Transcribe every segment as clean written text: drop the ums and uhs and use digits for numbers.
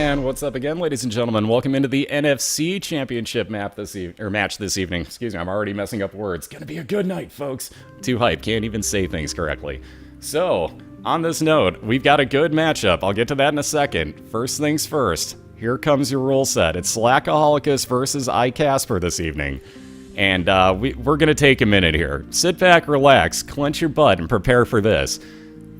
And what's up again, ladies and gentlemen? Welcome into the NFC Championship match this evening. Excuse me, I'm already messing up words. Gonna be a good night, folks. Too hype, can't even say things correctly. So, on this note, we've got a good matchup. I'll get to that in a second. First things first, here comes your rule set. It's Slackaholicus versus iKasperr this evening. And we're gonna take a minute here. Sit back, relax, clench your butt, and prepare for this.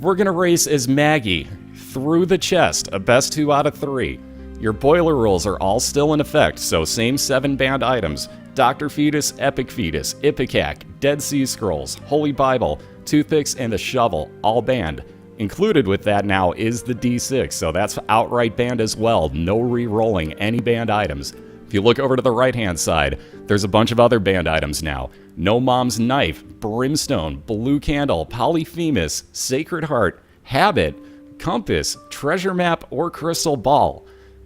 We're gonna race as Maggie through the chest, a best 2 out of 3. Your BOILeR rules are all still in effect, so same 7 banned items. Dr. Fetus, Epic Fetus, Ipecac, Dead Sea Scrolls, Holy Bible, Toothpicks, and the Shovel, all banned. Included with that now is the D6, so that's outright banned as well. No re-rolling any banned items. If you look over to the right-hand side, there's a bunch of other banned items now. No Mom's Knife, Brimstone, Blue Candle, Polyphemus, Sacred Heart, Habit, Compass, Treasure Map, or Crystal Ball.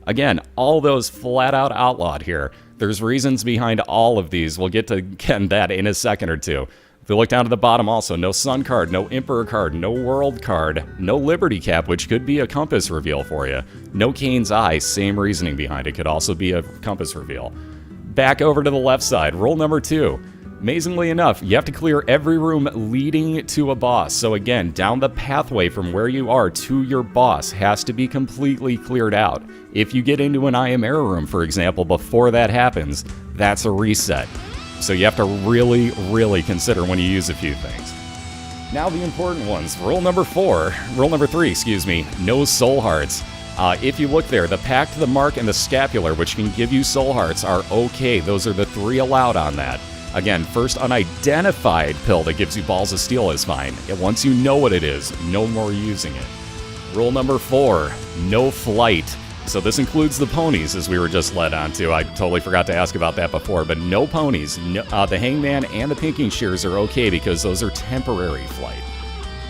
Again, all those flat out outlawed here. There's reasons behind all of these. We'll get to that in a second or two. If you look down to the bottom also, no Sun card, no Emperor card, no World card, no Liberty Cap, which could be a Compass reveal for you. No Cain's Eye, same reasoning behind it, could also be a Compass reveal. Back over to the left side, rule number 2. Amazingly enough, you have to clear every room leading to a boss. So again, down the pathway from where you are to your boss has to be completely cleared out. If you get into an I Am Error room, for example, before that happens, that's a reset. So you have to really consider when you use a few things. Now the important ones. Rule number 3, excuse me, no soul hearts. If you look there, the Pact, the Mark, and the Scapular, which can give you soul hearts, are okay. Those are the 3 allowed on that. Again, first unidentified pill that gives you Balls of Steel is fine. Once you know what it is, no more using it. Rule number 4, no flight. So this includes the ponies, as we were just led on to. I totally forgot to ask about that before, but no ponies. No, the Hangman and the Pinking Shears are okay because those are temporary flight.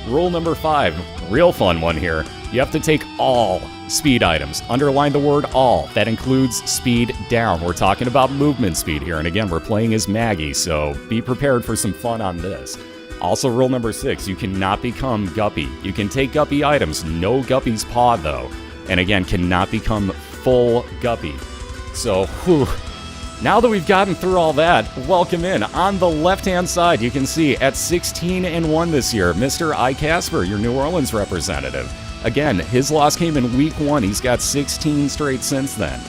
Rule number 5, real fun one here. You have to take all speed items. Underline the word all. That includes speed down. We're talking about movement speed here. And again, we're playing as Maggie, so be prepared for some fun on this. Also, rule number 6, you cannot become Guppy. You can take Guppy items, no Guppy's Paw though. And again, cannot become full Guppy. So, whew. Now that we've gotten through all that, welcome in. On the left-hand side, you can see at 16-1 this year, Mr. iKasperr, your New Orleans representative. Again, his loss came in week 1. He's got 16 straight since then.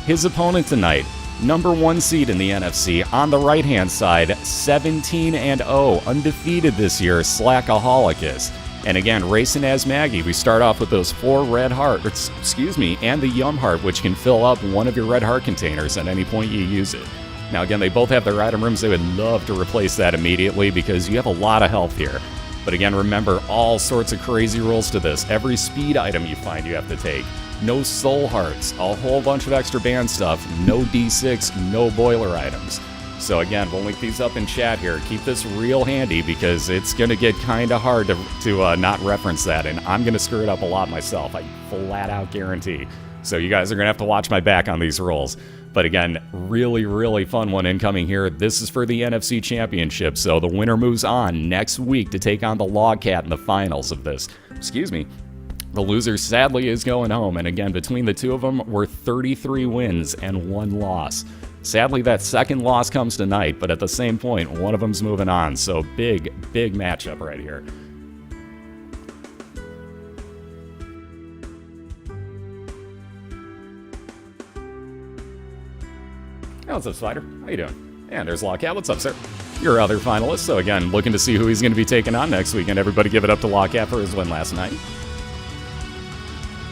His opponent tonight, number 1 seed in the NFC. On the right-hand side, 17-0, undefeated this year, Slackaholicus. And again, racing as Maggie, we start off with those 4 red hearts, and the Yum Heart, which can fill up one of your red heart containers at any point you use it. Now again, they both have their item rooms. They would love to replace that immediately because you have a lot of health here. But again, remember, all sorts of crazy rules to this. Every speed item you find you have to take. No soul hearts, a whole bunch of extra band stuff, no D6, no BOILeR items. So again, we'll link these up in chat here. Keep this real handy because it's going to get kind of hard to not reference that, and I'm going to screw it up a lot myself. I flat out guarantee. So you guys are going to have to watch my back on these rules. But again, really fun one incoming here. This is for the NFC Championship, so the winner moves on next week to take on the Logcat in the finals of this. Excuse me. The loser sadly is going home, and again, between the two of them, we're 33 wins and 1 loss. Sadly, that second loss comes tonight, but at the same point, one of them's moving on, so big matchup right here. Hey, what's up, Spider? How you doing? And there's Logcat. What's up, sir? Your other finalist. So again, looking to see who he's going to be taking on next weekend. Everybody give it up to Logcat for his win last night.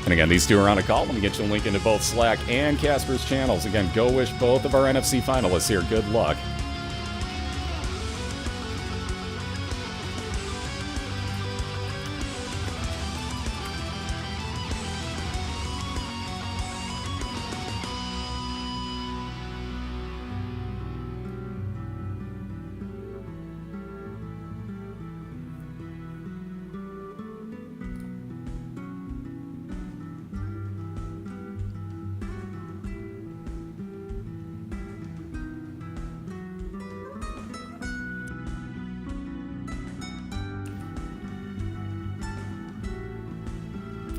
And again, these two are on a call. Let me get you a link into both Slack and Kasperr's channels. Again, go wish both of our NFC finalists here good luck.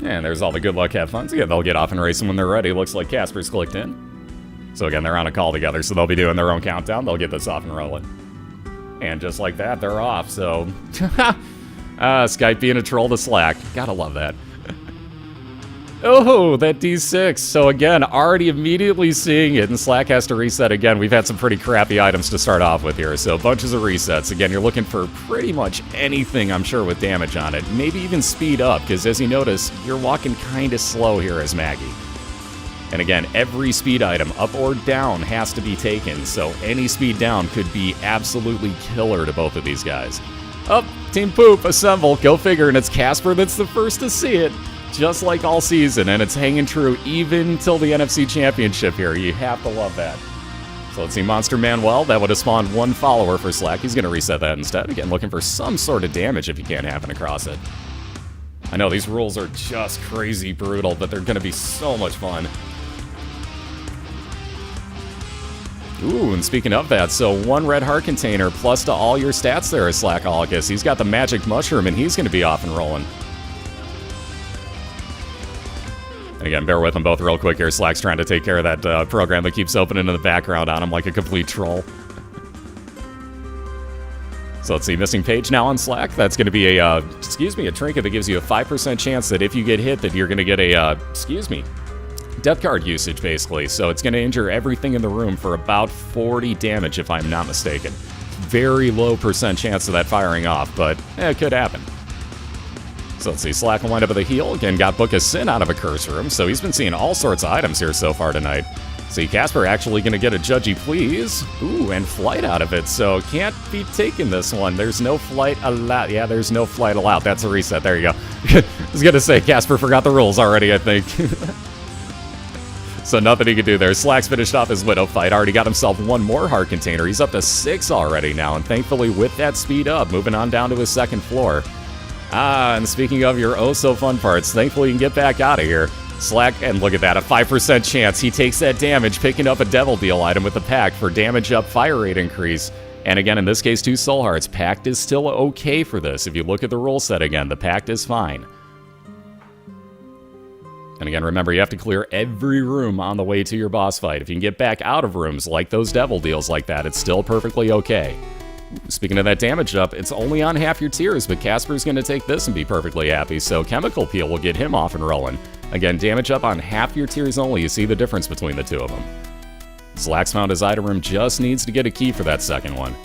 And there's all the good luck, have fun. So yeah, they'll get off and racing when they're ready. Looks like Kasperr's clicked in. So again, they're on a call together, so they'll be doing their own countdown. They'll get this off and rolling. And just like that, they're off, so... Skype being a troll to Slack. Gotta love that. Oh, that D6. So again, already immediately seeing it, and Slack has to reset again. We've had some pretty crappy items to start off with here, so bunches of resets. Again, you're looking for pretty much anything, I'm sure, with damage on it. Maybe even speed up, because as you notice, you're walking kind of slow here as Maggie. And again, every speed item, up or down, has to be taken, so any speed down could be absolutely killer to both of these guys. Oh, Team Poop, assemble, go figure, and it's Kasperr that's the first to see it, just like all season, and it's hanging true even till the NFC Championship here. You have to love that. So let's see, Monster Manuel, that would have spawned one follower for Slack. He's going to reset that instead. Again, looking for some sort of damage if you can't happen across it. I know these rules are just crazy brutal, but they're going to be so much fun. Ooh, and speaking of that, so one red heart container plus to all your stats there is Slackaholicus. He's got the magic mushroom, and he's going to be off and rolling. And again, bear with them both real quick here. Slack's trying to take care of that program that keeps opening in the background on him like a complete troll. So let's see, missing page now on Slack. That's going to be a trinket that gives you a 5% chance that if you get hit that you're going to get a, death card usage, basically. So it's going to injure everything in the room for about 40 damage, if I'm not mistaken. Very low percent chance of that firing off, but it could happen. So let's see, Slack will wind up with a heal. Again, got Book of Sin out of a curse room, so he's been seeing all sorts of items here so far tonight. See, Kasperr actually going to get a Judgy Please. Ooh, and Flight out of it, so can't be taking this one. There's no flight allowed. Yeah, there's no flight allowed. That's a reset. There you go. I was going to say, Kasperr forgot the rules already, I think. So nothing he could do there. Slack's finished off his Widow fight. Already got himself one more heart container. He's up to 6 already now, and thankfully with that speed up, moving on down to his second floor. And speaking of your oh-so-fun parts, thankfully you can get back out of here. Slack, and look at that, a 5% chance. He takes that damage, picking up a Devil Deal item with the pack for damage up, fire rate increase. And again, in this case, 2 Soul Hearts. Pact is still okay for this. If you look at the rule set again, the Pact is fine. And again, remember, you have to clear every room on the way to your boss fight. If you can get back out of rooms like those Devil Deals like that, it's still perfectly okay. Speaking of that damage up, it's only on half your tiers, but Kasperr's going to take this and be perfectly happy, so Chemical Peel will get him off and rolling. Again, damage up on half your tiers only. You see the difference between the two of them. Slack's found his item room, just needs to get a key for that second one.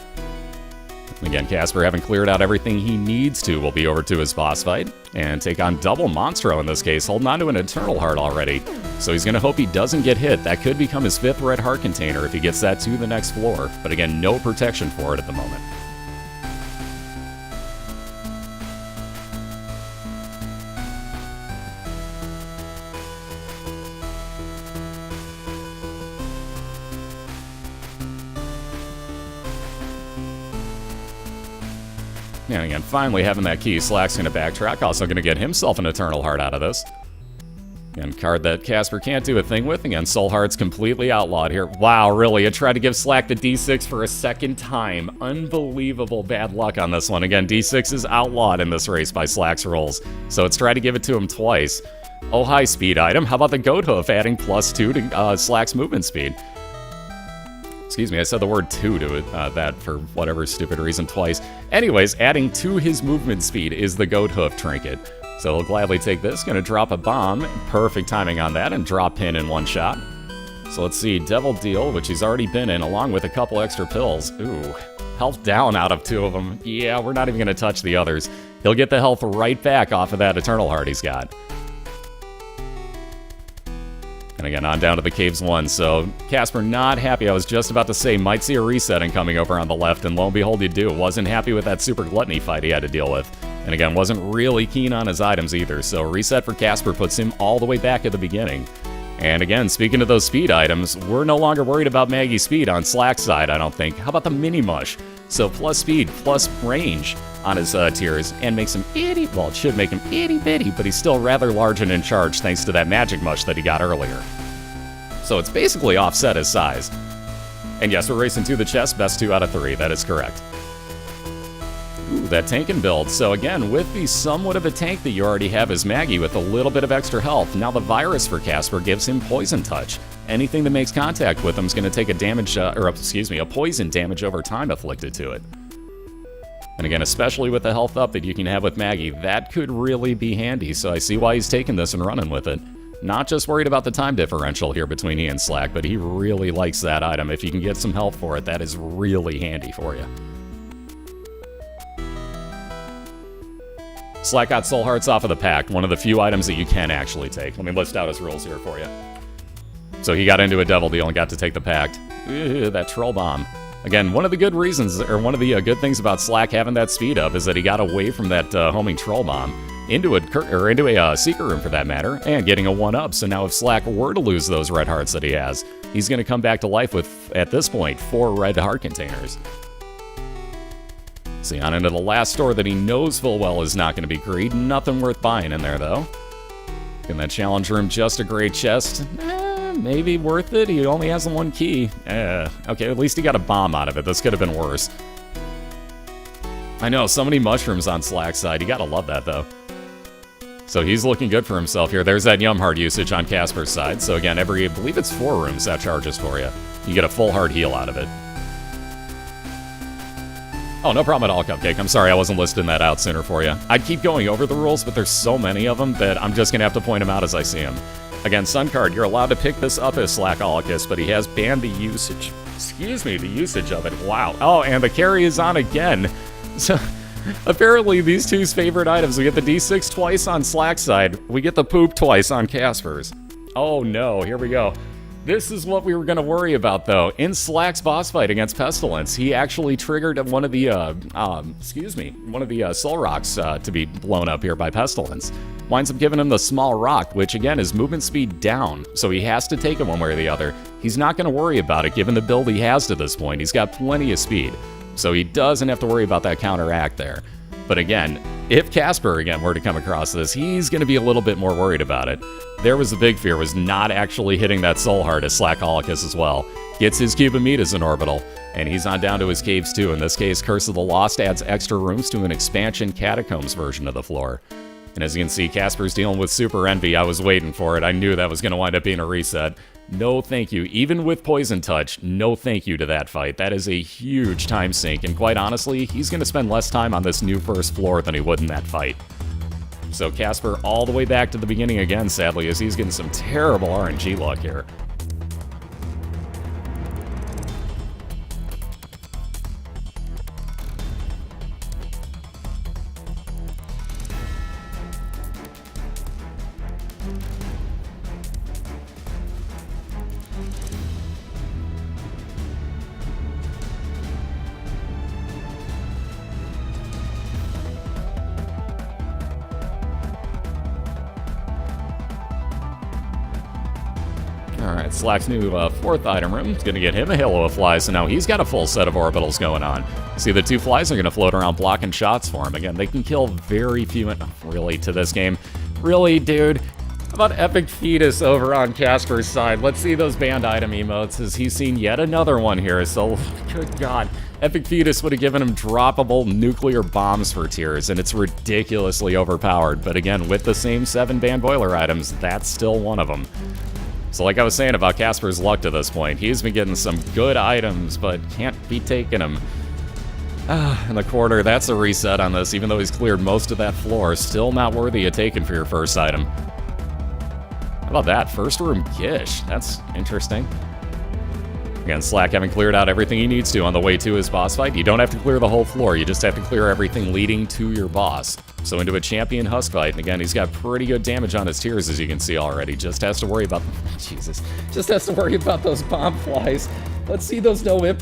Again, Kasperr, having cleared out everything he needs to, will be over to his boss fight and take on double Monstro in this case, holding on to an Eternal Heart already. So he's going to hope he doesn't get hit. That could become his 5th red heart container if he gets that to the next floor. But again, no protection for it at the moment. And again, finally having that key, Slack's going to backtrack. Also going to get himself an Eternal Heart out of this. And card that Kasperr can't do a thing with. Again, Soul Heart's completely outlawed here. Wow, really? It tried to give Slack the D6 for a second time. Unbelievable bad luck on this one. Again, D6 is outlawed in this race by Slack's rolls. So it's tried to give it to him twice. Oh, high speed item. How about the Goat Hoof adding +2 to Slack's movement speed? Excuse me, I said the word 2 to it, that for whatever stupid reason twice. Anyways, adding to his movement speed is the Goat Hoof trinket. So he'll gladly take this, gonna drop a bomb, perfect timing on that, and drop pin in one shot. So let's see, Devil Deal, which he's already been in, along with a couple extra pills. Ooh, health down out of 2 of them. Yeah, we're not even gonna touch the others. He'll get the health right back off of that Eternal Heart he's got. And again, on down to the Caves 1, so Kasperr not happy. I was just about to say, might see a resetting coming over on the left, and lo and behold, you do. Wasn't happy with that Super Gluttony fight he had to deal with. And again, wasn't really keen on his items either, so reset for Kasperr puts him all the way back at the beginning. And again, speaking of those speed items, we're no longer worried about Maggie's speed on Slack's side, I don't think. How about the Mini Mush? So plus speed, plus range on his tiers, and makes him itty, well, it should make him itty-bitty, but he's still rather large and in charge thanks to that Magic Mush that he got earlier. So it's basically offset his size. And yes, we're racing to the chest, best 2 out of 3, that is correct. Ooh, that tank and build. So again, with the somewhat of a tank that you already have as Maggie with a little bit of extra health, now the virus for iKasperr gives him poison touch. Anything that makes contact with him is going to take a poison damage over time afflicted to it. And again, especially with the health up that you can have with Maggie, that could really be handy. So I see why he's taking this and running with it. Not just worried about the time differential here between he and Slack, but he really likes that item. If you can get some health for it, that is really handy for you. Slack got Soul Hearts off of the pack, one of the few items that you can actually take. Let me list out his rules here for you. So he got into a Devil Deal and got to take the pact. Ew, that Troll Bomb. Again, one of the good reasons, or one of the good things about Slack having that speed up is that he got away from that homing Troll Bomb into a Secret Room for that matter, and getting a 1-up. So now if Slack were to lose those red hearts that he has, he's going to come back to life with, at this point, 4 red heart containers. See, on into the last store that he knows full well is not going to be greed. Nothing worth buying in there, though. In that challenge room, just a great chest. Maybe worth it. He only has the 1 key. Okay, at least he got a bomb out of it. This could have been worse. I know, so many mushrooms on Slack's side. You gotta love that, though. So he's looking good for himself here. There's that Yum Heart usage on iKasperr's side. So again, I believe it's 4 rooms that charges for you. You get a full heart heal out of it. Oh, no problem at all, Cupcake. I'm sorry I wasn't listing that out sooner for you. I'd keep going over the rules, but there's so many of them that I'm just going to have to point them out as I see them. Again, Suncard, you're allowed to pick this up as Slackaholicus, but he has banned the usage. Excuse me, the usage of it. Wow. Oh, and the carry is on again. So, apparently these two's favorite items. We get the D6 twice on Slack's side. We get the poop twice on iKasperr's. Oh no, here we go. This is what we were going to worry about, though. In Slack's boss fight against Pestilence, he actually triggered one of the, Soul Rocks to be blown up here by Pestilence. Winds up giving him the small rock, which, again, is movement speed down, so he has to take it one way or the other. He's not going to worry about it, given the build he has to this point. He's got plenty of speed, so he doesn't have to worry about that counteract there. But again, if iKasperr, again, were to come across this, he's going to be a little bit more worried about it. There was the big fear, was not actually hitting that Soul Heart as Slackaholicus as well. Gets his Cube of Meat as an orbital, and he's on down to his caves too. In this case, Curse of the Lost adds extra rooms to an expansion Catacombs version of the floor. And as you can see, iKasperr's dealing with Super Envy. I was waiting for it. I knew that was going to wind up being a reset. No thank you. Even with Poison Touch, no thank you to that fight. That is a huge time sink, and quite honestly, he's going to spend less time on this new first floor than he would in that fight. So iKasperr all the way back to the beginning again, sadly, as he's getting some terrible RNG luck here. Alright, Slack's new 4th item room is going to get him a Halo of Flies, so now he's got a full set of orbitals going on. See, the 2 flies are going to float around blocking shots for him. Again, they can kill very few, really, to this game. Really, dude? How about Epic Fetus over on iKasperr's side? Let's see those banned item emotes, as he's seen yet another one here, so, good God. Epic Fetus would have given him droppable nuclear bombs for tiers, and it's ridiculously overpowered. But again, with the same 7 banned BOILeR items, that's still one of them. So like I was saying about iKasperr's luck to this point, he's been getting some good items, but can't be taking them. In the corner, that's a reset on this, even though he's cleared most of that floor. Still not worthy of taking for your first item. How about that? First room Gish. That's interesting. Again, Slack having cleared out everything he needs to on the way to his boss fight. You don't have to clear the whole floor, you just have to clear everything leading to your boss. So into a champion husk fight, and again, he's got pretty good damage on his tiers, as you can see already. Just has to worry about, Jesus, just has to worry about those bomb flies. Let's see those no impact.